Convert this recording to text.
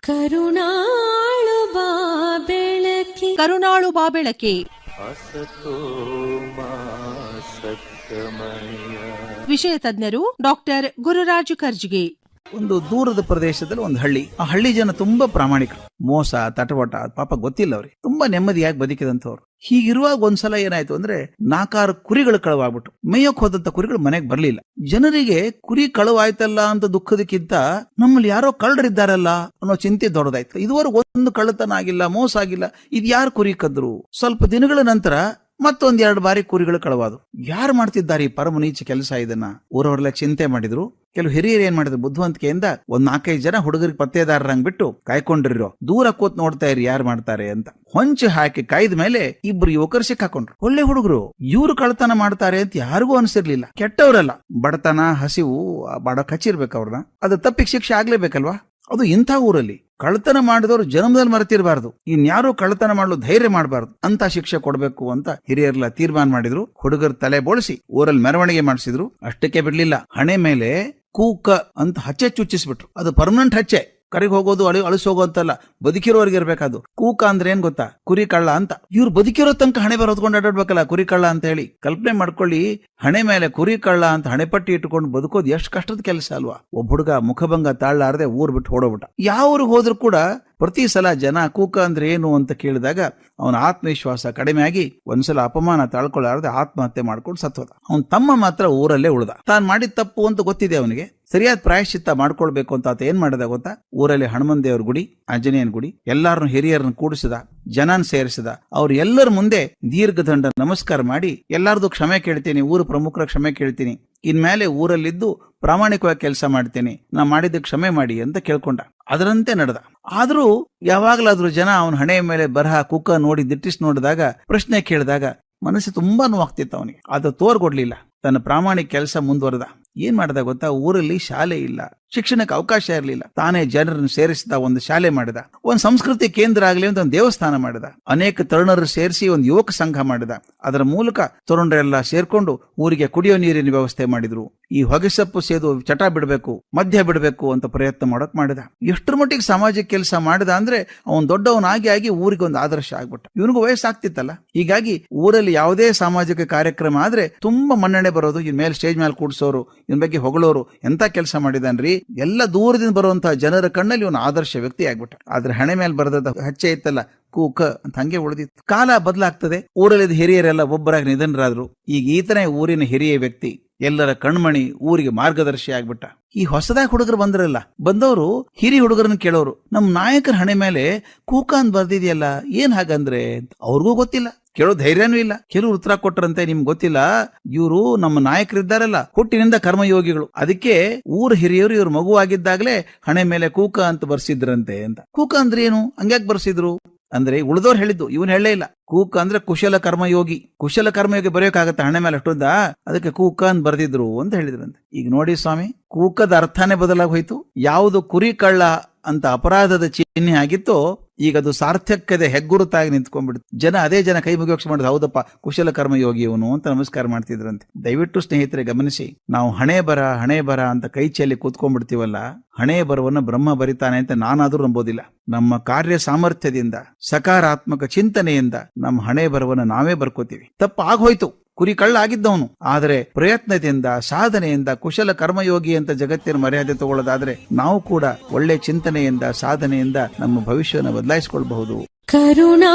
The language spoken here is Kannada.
ಕರುಣಾಳು ಬಾ ಬೆಳಕಿ ಕರುಣಾಳು ಬಾ ಬೆಳಕೆ ವಿಷಯ ತಜ್ಞರು ಡಾಕ್ಟರ್ ಗುರುರಾಜು ಕರ್ಜಿಗೆ. ಒಂದು ದೂರದ ಪ್ರದೇಶದಲ್ಲಿ ಒಂದು ಹಳ್ಳಿ, ಆ ಹಳ್ಳಿ ಜನ ತುಂಬಾ ಪ್ರಾಮಾಣಿಕರು, ಮೋಸ ತಟವಟ ಪಾಪ ಗೊತ್ತಿಲ್ಲ ಅವ್ರಿಗೆ, ತುಂಬಾ ನೆಮ್ಮದಿಯಾಗಿ ಬದುಕಿದಂತವ್ರು. ಹೀಗಿರುವಾಗ ಒಂದ್ಸಲ ಏನಾಯ್ತು ಅಂದ್ರೆ 4-6 ಕುರಿಗಳು ಕಳವಾಗ್ಬಿಟ್ಟು, ಮೇಯಕ್ ಹೋದಂತ ಕುರಿಗಳು ಮನೆಗೆ ಬರ್ಲಿಲ್ಲ. ಜನರಿಗೆ ಕುರಿ ಕಳವಾಯ್ತಲ್ಲ ಅಂತ ದುಃಖದಕ್ಕಿಂತ ನಮ್ಮಲ್ಲಿ ಯಾರೋ ಕಳ್ಳರಿದ್ದಾರಲ್ಲ ಅನ್ನೋ ಚಿಂತೆ ದೊಡ್ಡದಾಯ್ತು. ಇದುವರೆಗೂ ಒಂದು ಕಳ್ಳತನ ಆಗಿಲ್ಲ, ಮೋಸ ಆಗಿಲ್ಲ, ಇದು ಯಾರು ಕುರಿ ಕದ್ರು. ಸ್ವಲ್ಪ ದಿನಗಳ ನಂತರ ಮತ್ತೊಂದ್ 2 ಬಾರಿ ಕುರಿಗಳು ಕಳವಾದವು. ಯಾರು ಮಾಡ್ತಿದ್ದಾರೆ ಈ ಪರಮ ನೀಚ ಕೆಲಸ? ಇದನ್ನ ಊರವರೆಲ್ಲ ಚಿಂತೆ ಮಾಡಿದ್ರು. ಕೆಲವು ಹಿರಿಯರು ಏನ್ ಮಾಡಿದ್ರು, ಬುದ್ಧಿವಂತಿಕೆಯಿಂದ ಒಂದ್ 4-5 ಜನ ಹುಡುಗರಿಗೆ ಪತ್ತೇದಾರರಂಗ್ ಬಿಟ್ಟು ಕಾಯ್ಕೊಂಡಿರೋ, ದೂರ ಕೂತ್ ನೋಡ್ತಾ ಇರಿ ಯಾರು ಮಾಡ್ತಾರೆ ಅಂತ. ಹೊಂಚು ಹಾಕಿ ಕಾಯ್ದ ಮೇಲೆ 2 ಯುವಕರು ಸಿಕ್ಕಾಕೊಂಡ್ರು. ಒಳ್ಳೆ ಹುಡುಗರು, ಇವ್ರು ಕಳ್ತನ ಮಾಡ್ತಾರೆ ಅಂತ ಯಾರಿಗೂ ಅನ್ಸಿರ್ಲಿಲ್ಲ. ಕೆಟ್ಟವರಲ್ಲ, ಬಡತನ ಹಸಿವು ಬಡ ಕಚ್ಚಿರ್ಬೇಕು ಅವ್ರನ್ನ, ಅದು ತಪ್ಪಿಗೆ ಶಿಕ್ಷೆ ಆಗ್ಲೇಬೇಕಲ್ವಾ. ಅದು ಇಂಥ ಊರಲ್ಲಿ ಕಳ್ತನ ಮಾಡಿದವರು ಜನ್ಮದಲ್ಲಿ ಮರೆತಿರಬಾರ್ದು, ಇನ್ಯಾರು ಕಳ್ತನ ಮಾಡಲು ಧೈರ್ಯ ಮಾಡಬಾರ್ದು ಅಂತ ಶಿಕ್ಷೆ ಕೊಡಬೇಕು ಅಂತ ಹಿರಿಯರೆಲ್ಲ ತೀರ್ಮಾನ ಮಾಡಿದ್ರು. ಹುಡುಗರು ತಲೆ ಬೋಳಿಸಿ ಊರಲ್ಲಿ ಮೆರವಣಿಗೆ ಮಾಡಿಸಿದ್ರು. ಅಷ್ಟಕ್ಕೆ ಬಿಡ್ಲಿಲ್ಲ, ಹಣೆ ಮೇಲೆ ಕೂಕ ಅಂತ ಹಚ್ಚೆ ಚುಚ್ಚಿಸ್ಬಿಟ್ರು. ಅದು ಪರ್ಮನೆಂಟ್ ಹಚ್ಚೆ, ಕರೆಗೆ ಹೋಗೋದು ಅಳಿಸೋಗೋ ಅಂತಲ್ಲ, ಬದುಕಿರೋರ್ಗೆ ಇರ್ಬೇಕದು. ಕೂಕ ಅಂದ್ರೆ ಏನ್ ಗೊತ್ತಾ? ಕುರಿ ಕಳ್ಳ ಅಂತ. ಇವ್ರು ಬದುಕಿರೋ ತನಕ ಹಣೆ ಬರ ಹೊತ್ಕೊಂಡು ಅಡ್ಡಾಡ್ಬೇಕಲ್ಲ ಕುರಿ ಕಳ್ಳ ಅಂತ ಹೇಳಿ. ಕಲ್ಪನೆ ಮಾಡ್ಕೊಳ್ಳಿ, ಹಣೆ ಮೇಲೆ ಕುರಿ ಕಳ್ಳ ಅಂತ ಹಣೆಪಟ್ಟಿ ಇಟ್ಕೊಂಡು ಬದುಕೋದು ಎಷ್ಟು ಕಷ್ಟದ ಕೆಲಸ ಅಲ್ವಾ. ಒಬ್ಬ ಹುಡುಗ ಮುಖಭಂಗ ತಾಳ್ಲಾರದೆ ಊರ್ ಬಿಟ್ಟು ಹೊಡೋಬಿಟ್ಟ. ಯಾವ ಊರಿಗೆ ಹೋದ್ರು ಕೂಡ ಪ್ರತಿ ಸಲ ಜನ ಕೂಕ ಅಂದ್ರೆ ಏನು ಅಂತ ಕೇಳಿದಾಗ ಅವನ ಆತ್ಮವಿಶ್ವಾಸ ಕಡಿಮೆ ಆಗಿ ಒಂದ್ಸಲ ಅಪಮಾನ ತಾಳ್ಕೊಳ್ಳಾರದೆ ಆತ್ಮಹತ್ಯೆ ಮಾಡ್ಕೊಂಡು ಸತ್ತೋದ. ಅವನ್ ತಮ್ಮ ಮಾತ್ರ ಊರಲ್ಲೇ ಉಳ್ದ. ತಾನ್ ಮಾಡಿದ ತಪ್ಪು ಅಂತ ಗೊತ್ತಿದೆ ಅವನಿಗೆ, ಸರಿಯಾದ ಪ್ರಾಯಶ್ಚಿತ್ತ ಮಾಡ್ಕೊಳ್ಬೇಕು ಅಂತ ಆತ ಏನ್ ಮಾಡಿದ ಗೊತ್ತಾ? ಊರಲ್ಲಿ ಹನುಮನ್ ದೇವ್ರ ಗುಡಿ, ಆಂಜನೇಯನ ಗುಡಿ, ಎಲ್ಲಾರನ್ನು ಹಿರಿಯರನ್ನು ಕೂಡಿಸಿದ, ಜನನ್ ಸೇರಿಸಿದ. ಅವ್ರು ಎಲ್ಲರ ಮುಂದೆ ದೀರ್ಘದಂಡ ನಮಸ್ಕಾರ ಮಾಡಿ ಎಲ್ಲಾರ್ದು ಕ್ಷಮೆ ಕೇಳ್ತೀನಿ, ಊರು ಪ್ರಮುಖರ ಕ್ಷಮೆ ಕೇಳ್ತೀನಿ, ಇನ್ಮೇಲೆ ಊರಲ್ಲಿದ್ದು ಪ್ರಾಮಾಣಿಕವಾಗಿ ಕೆಲಸ ಮಾಡ್ತೇನೆ, ನಾ ಮಾಡಿದ ಕ್ಷಮೆ ಮಾಡಿ ಅಂತ ಕೇಳ್ಕೊಂಡ. ಅದರಂತೆ ನಡೆದ. ಆದ್ರೂ ಯಾವಾಗ್ಲಾದ್ರೂ ಜನ ಅವನ ಹಣೆಯ ಮೇಲೆ ಬರಹ ಕುಕ್ಕ ನೋಡಿ ದಿಟ್ಟಿಸಿ ನೋಡಿದಾಗ, ಪ್ರಶ್ನೆ ಕೇಳಿದಾಗ ಮನಸ್ಸು ತುಂಬಾ ನೋವಾಗ್ತಿತ್ತು ಅವನಿಗೆ. ಅದು ತೋರ್ಗೊಡ್ಲಿಲ್ಲ, ತನ್ನ ಪ್ರಾಮಾಣಿಕ ಕೆಲಸ ಮುಂದುವರೆದ. ಏನ್ ಮಾಡಿದ ಗೊತ್ತಾ? ಊರಲ್ಲಿ ಶಾಲೆ ಇಲ್ಲ, ಶಿಕ್ಷಣಕ್ಕೆ ಅವಕಾಶ ಇರಲಿಲ್ಲ. ತಾನೇ ಜನರನ್ನು ಸೇರಿಸಿದ, ಒಂದು ಶಾಲೆ ಮಾಡಿದ, ಒಂದು ಸಂಸ್ಕೃತಿ ಕೇಂದ್ರ ಆಗಲಿ ಅಂತ ಒಂದು ದೇವಸ್ಥಾನ ಮಾಡಿದ, ಅನೇಕ ತರುಣರು ಸೇರಿಸಿ ಒಂದು ಯುವಕ ಸಂಘ ಮಾಡಿದ. ಅದರ ಮೂಲಕ ತರುಣರೆಲ್ಲ ಸೇರ್ಕೊಂಡು ಊರಿಗೆ ಕುಡಿಯೋ ನೀರಿನ ವ್ಯವಸ್ಥೆ ಮಾಡಿದ್ರು. ಈ ಹೊಗೆಸೊಪ್ಪು ಸೇದು ಚಟ ಬಿಡಬೇಕು, ಮದ್ಯ ಬಿಡಬೇಕು ಅಂತ ಪ್ರಯತ್ನ ಮಾಡಕ್ ಮಾಡಿದ. ಎಷ್ಟರ ಮಟ್ಟಿಗೆ ಸಾಮಾಜಿಕ ಕೆಲಸ ಮಾಡಿದ ಅಂದ್ರೆ ಅವನ್ ದೊಡ್ಡವನಾಗಿ ಆಗಿ ಊರಿಗೆ ಒಂದು ಆದರ್ಶ ಆಗ್ಬಿಟ್ಟ. ಇವನಿಗೂ ವಯಸ್ಸಾಗ್ತಿತ್ತಲ್ಲ, ಹೀಗಾಗಿ ಊರಲ್ಲಿ ಯಾವುದೇ ಸಾಮಾಜಿಕ ಕಾರ್ಯಕ್ರಮ ಆದ್ರೆ ತುಂಬಾ ಮನ್ನಣೆ ಬರೋದು. ಇನ್ ಮೇಲೆ ಸ್ಟೇಜ್ ಮೇಲೆ ಕೂಡ್ಸೋರು, ಇವನ್ ಬಗ್ಗೆ ಹೊಗಳೋರು, ಎಂತ ಕೆಲಸ ಮಾಡಿದಾನ್ರಿ, ಎಲ್ಲ ದೂರದಿಂದ ಬರುವಂತಹ ಜನರ ಕಣ್ಣಲ್ಲಿ ಇವನು ಆದರ್ಶ ವ್ಯಕ್ತಿ ಆಗ್ಬಿಟ್ಟ. ಆದ್ರೆ ಹಣೆ ಮೇಲೆ ಬರೆದ ಹಚ್ಚೆ ಇತ್ತಲ್ಲ ಕೂಕ ಅಂತ ಹಂಗೆ ಉಳಿದಿತ್ತು. ಕಾಲ ಬದಲಾಗ್ತದೆ. ಊರಲ್ಲಿ ಹಿರಿಯರೆಲ್ಲ ಒಬ್ಬರಾಗಿ ನಿಧನರಾದ್ರು. ಈಗ ಈತನೇ ಊರಿನ ಹಿರಿಯ ವ್ಯಕ್ತಿ, ಎಲ್ಲರ ಕಣ್ಮಣಿ, ಊರಿಗೆ ಮಾರ್ಗದರ್ಶಿ ಆಗ್ಬಿಟ್ಟ. ಈ ಹೊಸದಾಗಿ ಹುಡುಗರು ಬಂದ್ರಲ್ಲ, ಬಂದವರು ಹಿರಿಯ ಹುಡುಗರನ್ನ ಕೇಳೋರು, ನಮ್ ನಾಯಕರ ಹಣೆ ಮೇಲೆ ಕೂಕ ಅಂತ ಬರ್ದಿದ್ಯಲ್ಲ, ಏನ್ ಹಾಗಂದ್ರೆ ಅವ್ರಿಗೂ ಗೊತ್ತಿಲ್ಲ, ಕೇಳೋ ಧೈರ್ಯನೂ ಇಲ್ಲ. ಕೆಲವರು ಉತ್ತರ ಕೊಟ್ಟರಂತೆ, ನಿಮ್ಗೆ ಗೊತ್ತಿಲ್ಲ, ಇವರು ನಮ್ಮ ನಾಯಕರಿದ್ದಾರಲ್ಲ ಹುಟ್ಟಿನಿಂದ ಕರ್ಮಯೋಗಿಗಳು, ಅದಕ್ಕೆ ಊರ ಹಿರಿಯರು ಇವ್ರ ಮಗುವಾಗಿದ್ದಾಗಲೇ ಹಣೆ ಮೇಲೆ ಕೂಕ ಅಂತ ಬರ್ಸಿದ್ರಂತೆ ಅಂತ. ಕೂಕ ಅಂದ್ರೆ ಏನು, ಹಂಗ್ಯಾಕ್ ಬರ್ಸಿದ್ರು ಅಂದ್ರೆ ಉಳಿದವ್ರು ಹೇಳಿದ್ದು, ಇವನ್ ಹೇಳಲೇ ಇಲ್ಲ. ಕೂಕ ಅಂದ್ರೆ ಕುಶಲ ಕರ್ಮಯೋಗಿ. ಕುಶಲ ಕರ್ಮಯೋಗಿ ಬರೆಯೋಕಾಗತ್ತ ಹಣೆ ಮೇಲೆ ಅಷ್ಟೊಂದ, ಅದಕ್ಕೆ ಕೂಕ ಅಂತ ಬರ್ದಿದ್ರು ಅಂತ ಹೇಳಿದ್ರಂತೆ. ಈಗ ನೋಡಿ ಸ್ವಾಮಿ, ಕೂಕದ ಅರ್ಥನೇ ಬದಲಾಗಿ ಹೋಯ್ತು. ಯಾವುದು ಕುರಿ ಕಳ್ಳ ಅಂತ ಅಪರಾಧದ ಚಿಹ್ನೆ ಆಗಿತ್ತೋ ಈಗ ಅದು ಸಾರ್ಥಕ್ಯದ ಹೆಗ್ಗುರುತಾಗಿ ನಿಂತ್ಕೊಂಡ್ಬಿಡುತ್ತೆ. ಅದೇ ಜನ ಕೈ ಮುಗಿಯೋಕ್ಷ ಮಾಡಿದ್ರು, ಹೌದಪ್ಪ ಕುಶಲ ಕರ್ಮಯೋಗಿ ಇವನು ಅಂತ ನಮಸ್ಕಾರ ಮಾಡ್ತಿದ್ರಂತೆ. ದಯವಿಟ್ಟು ಸ್ನೇಹಿತರೆ ಗಮನಿಸಿ, ನಾವು ಹಣೆ ಬರ ಅಂತ ಕೈ ಚೆಲ್ಲಿ ಕೂತ್ಕೊಂಡ್ಬಿಡ್ತೀವಲ್ಲ, ಹಣೆ ಬರವನ್ನ ಬ್ರಹ್ಮ ಬರಿತಾನೆ ಅಂತ ನಾನಾದ್ರೂ ನಂಬೋದಿಲ್ಲ. ನಮ್ಮ ಕಾರ್ಯ ಸಾಮರ್ಥ್ಯದಿಂದ, ಸಕಾರಾತ್ಮಕ ಚಿಂತನೆಯಿಂದ ನಮ್ಮ ಹಣೆ ಬರವನ್ನ ನಾವೇ ಬರ್ಕೋತೀವಿ. ತಪ್ಪ ಆಗೋಯ್ತು, ಕುರಿ ಕಳ್ಳ ಆಗಿದ್ದವನು, ಆದರೆ ಪ್ರಯತ್ನದಿಂದ, ಸಾಧನೆಯಿಂದ, ಕುಶಲ ಕರ್ಮಯೋಗಿ ಅಂತ ಜಗತ್ತಿನ ಮರ್ಯಾದೆ ತಗೊಳ್ಳೋದಾದ್ರೆ ನಾವು ಕೂಡ ಒಳ್ಳೆ ಚಿಂತನೆಯಿಂದ, ಸಾಧನೆಯಿಂದ ನಮ್ಮ ಭವಿಷ್ಯವನ್ನು ಬದಲಾಯಿಸಿಕೊಳ್ಬಹುದು. ಕರುಣಾ